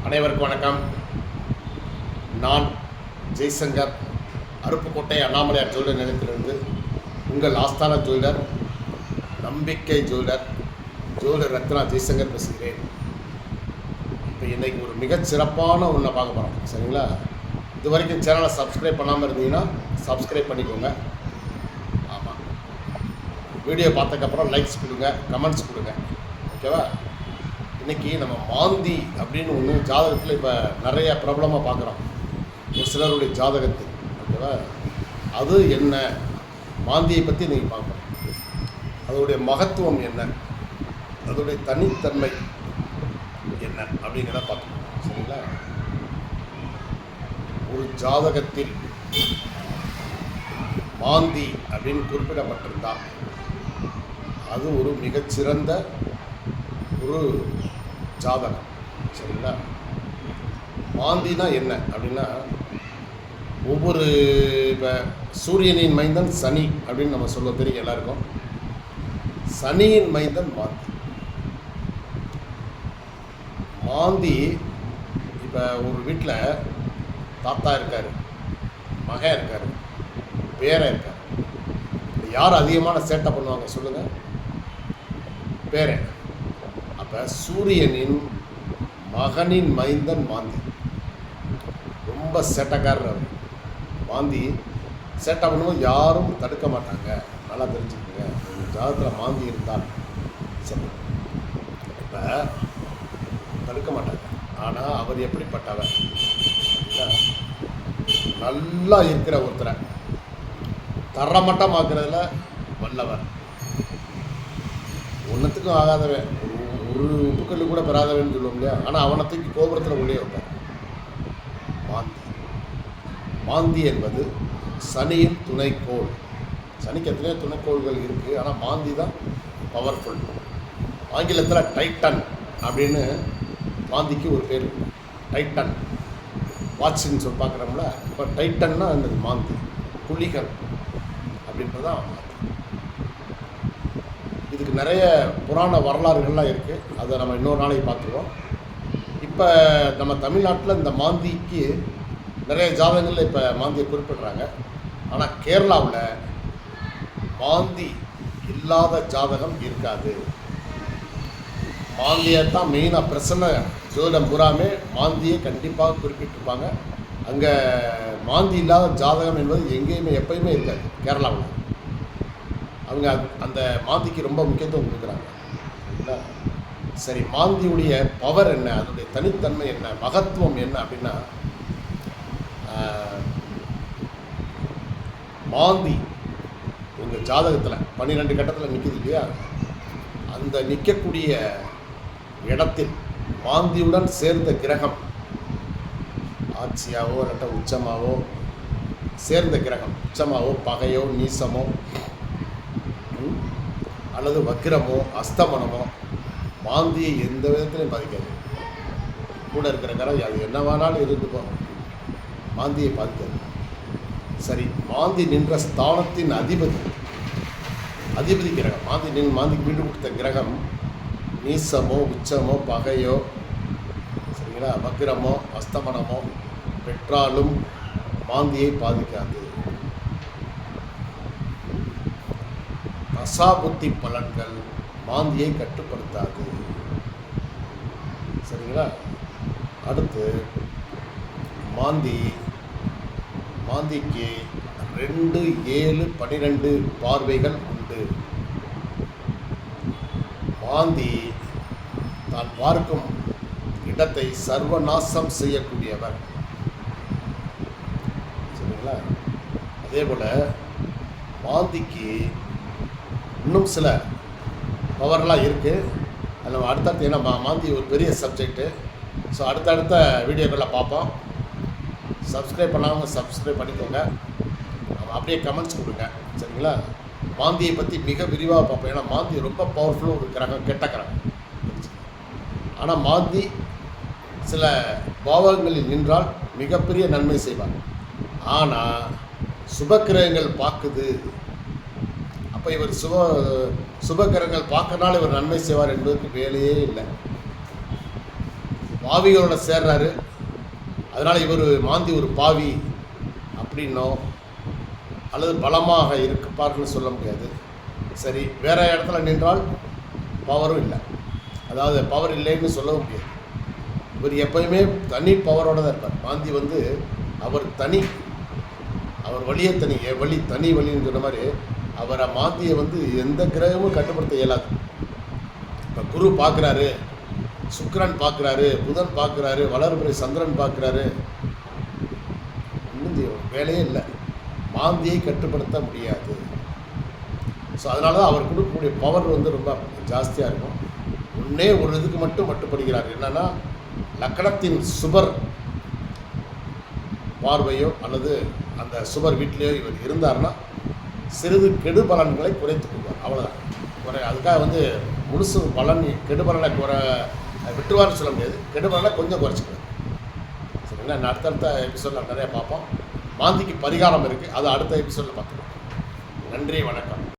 அனைவருக்கும் வணக்கம். நான் ஜெய்சங்கர், அருப்புக்கோட்டை அண்ணாமலையார் ஜுவல்லர் நிலையத்திலிருந்து உங்கள் ஆஸ்தான ஜுவல்லர், நம்பிக்கை ஜுவல்லர் ரத்னா ஜெய்சங்கர் பேசுகிறேன். இப்போ இன்றைக்கி ஒரு மிகச்சிறப்பான ஒன்றை பார்க்க போகிறோம். சரிங்களா? இது வரைக்கும் சேனலை சப்ஸ்கிரைப் பண்ணாமல் இருந்தீங்கன்னா சப்ஸ்கிரைப் பண்ணிக்கோங்க. ஆமாம், வீடியோ பார்த்ததுக்கப்புறம் லைக்ஸ் கொடுங்க, கமெண்ட்ஸ் கொடுங்க. ஓகேவா? இன்றைக்கி நம்ம மாந்தி அப்படின்னு ஒன்று ஜாதகத்தில் இப்போ நிறைய பிரபலமாக பார்க்குறோம், ஒரு சிலருடைய ஜாதகத்தில். ஓகேவா? அது என்ன, மாந்தியை பற்றி நீங்கள் பார்க்கணும். அதோடைய மகத்துவம் என்ன, அதோடைய தனித்தன்மை என்ன அப்படிங்கிறத பார்க்கணும். சரிங்களா? ஒரு ஜாதகத்தில் மாந்தி அப்படின்னு குறிப்பிடப்பட்டிருந்தால் அது ஒரு மிகச்சிறந்த ஒரு ஜாதகம். சரிங்களா? மாந்தினா என்ன அப்படின்னா, ஒவ்வொரு இப்போ சூரியனின் மைந்தன் சனி அப்படின்னு நம்ம சொல்ல தெரியும் எல்லாருக்கும். சனியின் மைந்தன் மாந்தி. இப்போ ஒரு வீட்டில் தாத்தா இருக்கார், மகன் இருக்கார், பேரன் இருக்கார். யார் அதிகமான சேட்டை பண்ணுவாங்க சொல்லுங்கள்? பேரன். அப்போ சூரியனின் மகனின் மைந்தன் மாந்தி. ரொம்ப சேட்டைக்காரர் அவர். மாந்தி சேட்டை பண்ணுவோம், யாரும் தடுக்க மாட்டாங்க. நல்லா தெரிஞ்சுக்கோங்க, ஜாதகத்தில் மாந்தி இருந்தால் சரி, இப்போ தடுக்க மாட்டாங்க. ஆனால் அவர் எப்படிப்பட்டவர், நல்லா இருக்கிற ஒருத்தரை தரமட்டமாக்குறதுல வல்லவர், ஒன்றுத்துக்கும் ஆகாதவன், ஒரு உப்புக்கல்லு கூட பெறாதவன்னு சொல்லுவோம் இல்லையா? ஆனால் அவனை தூக்கி கோபுரத்தில் உள்ளே வைப்பார். மாந்தி என்பது சனியின் துணைக்கோள். சனிக்கு எத்தனையோ துணைக்கோள்கள் இருக்குது, ஆனால் மாந்தி தான் பவர்ஃபுல். ஆங்கிலத்தில் டைட்டன் அப்படின்னு மாந்திக்கு ஒரு பேர். டைட்டன் வாட்சின்னு சொல்லி பார்க்குறோம்ல, இப்போ டைட்டன்னா அந்த மாந்தி, புலிகள் அப்படின்றதான். இதுக்கு நிறைய புராண வரலாறுகள்லாம் இருக்குது, அதை நம்ம இன்னொரு நாளைக்கு பார்த்துருவோம். இப்போ நம்ம தமிழ்நாட்டில் இந்த மாந்திக்கு நிறைய ஜாதகங்களில் இப்போ மாந்தியை குறிப்பிடுறாங்க. ஆனால் கேரளாவில் மாந்தி இல்லாத ஜாதகம் இருக்காது. மாந்தியை தான் மெயினாக பிரசன்ன ஜோதிடம் பூராமே மாந்தியை கண்டிப்பாக குறிப்பிட்டிருப்பாங்க. அங்கே மாந்தி இல்லாத ஜாதகம் என்பது எங்கேயுமே எப்பயுமே இருக்காது. கேரளாவில் அவங்க அந்த மாந்திக்கு ரொம்ப முக்கியத்துவம் கொடுக்குறாங்க. சரி, மாந்தியுடைய பவர் என்ன, அதனுடைய தனித்தன்மை என்ன, மகத்துவம் என்ன அப்படின்னா, மாந்தி உங்கள் ஜாதகத்தில் 12 கட்டத்தில் நிற்கிது இல்லையா? அந்த நிற்கக்கூடிய இடத்தில் மாந்தியுடன் சேர்ந்த கிரகம், ஆட்சியாவோ இல்லாட்ட உச்சமாவோ சேர்ந்த கிரகம், உச்சமாவோ பகையோ நீசமோ அல்லது வக்கிரமோ அஸ்தமனமோ மாந்தியை எந்த விதத்திலையும் பாதிக்காது. கூட இருக்கிற கிரகம் அது என்னவானாலும் இருந்து போகும், மாந்தியை பாதிக்காது. சரி, மாந்தி நின்ற ஸ்தானத்தின் அதிபதி கிரகம், மாந்திக்கு வீடு கொடுத்த கிரகம் நீசமோ உச்சமோ பகையோ, சரிங்களா, வக்கிரமோ அஸ்தமனமோ பெற்றாலும் மாந்தியை பாதிக்காது. தசாபுத்தி பலன்கள் மாந்தியை கட்டுப்படுத்தாது. சரிங்களா? அடுத்து மாந்திக்கு 2, 7, 12 பார்வைகள் உண்டு. மாந்தி தான் பார்க்கும் இடத்தை சர்வநாசம் செய்யக்கூடியவர். சரிங்களா? அதே போல் மாந்திக்கு இன்னும் சில பவர்லாம் இருக்குது. அது நம்ம அடுத்தடுத்து, ஏன்னா மாந்தி ஒரு பெரிய சப்ஜெக்டு. ஸோ அடுத்தடுத்த வீடியோக்களில் பார்ப்போம். சப்ஸ்கிரைப் பண்ணாமல் சப்ஸ்கிரைப் பண்ணிக்கோங்க. நம்ம அப்படியே கமெண்ட்ஸ் கொடுங்க. சரிங்களா? மாந்தியை பற்றி மிக விரிவாக பார்ப்போம். ஏன்னா மாந்தி ரொம்ப பவர்ஃபுல்லாக ஒரு கிரகம், கெட்ட கிரகம். ஆனால் மாந்தி சில பாவகங்களில் நின்றால் மிகப்பெரிய நன்மை செய்வார். ஆனால் சுபக்கிரகங்கள் பார்க்குது, அப்போ இவர் சுபக்கிரகங்கள் பார்க்கறனால இவர் நன்மை செய்வார் என்பதற்கு வேலையே இல்லை. பாவிகளோட சேர்றாரு, அதனால் இவர் மாந்தி ஒரு பாவி அப்படின்னோ அல்லது பலமாக இருப்பார்னு சொல்ல முடியாது. சரி, வேறு இடத்துல நின்றால் பவரும் இல்லை, அதாவது பவர் இல்லைன்னு சொல்லவும் முடியாது. இவர் எப்போயுமே தனி பவரோடு தான் இருப்பார். மாந்தி அவர் தனி, அவர் வழியே தனி, வழி தனி வழின்னு சொன்ன மாதிரி அவரை மாந்தியை எந்த கிரகமும் கட்டுப்படுத்த இயலாது. இப்போ குரு பார்க்குறாரு, சுக்கிரன் பார்க்குறாரு, புதன் பார்க்குறாரு, வளர்பிறை சந்திரன் பார்க்குறாரு, இன்னும் வேலையே இல்லை, மாந்தியை கட்டுப்படுத்த முடியாது. ஸோ அதனால தான் அவர் கொடுக்கக்கூடிய பவர் ரொம்ப ஜாஸ்தியாக இருக்கும். ஒன்றே ஒரு இதுக்கு மட்டும் மட்டுப்படுகிறார். என்னென்னா, லக்கணத்தின் சுபர் பார்வையோ அல்லது அந்த சுபர் வீட்டிலையோ இவர் இருந்தார்னா சிறிது கெடு பலன்களை குறைத்து கொள்வார். அவ்வளோதான். அதுக்காக முழுசு பலன் கெடு பலனை விட்டுருவார்னு சொல்ல முடியாது. கெடு பலனை கொஞ்சம் குறைச்சிக்கலாம். சரிங்களா? அடுத்தடுத்த எபிசோடில் நிறையா பார்ப்போம். மாந்திக்கு பரிகாரம் இருக்குது, அது அடுத்த எபிசோடில் பார்த்துக்கலாம். நன்றி, வணக்கம்.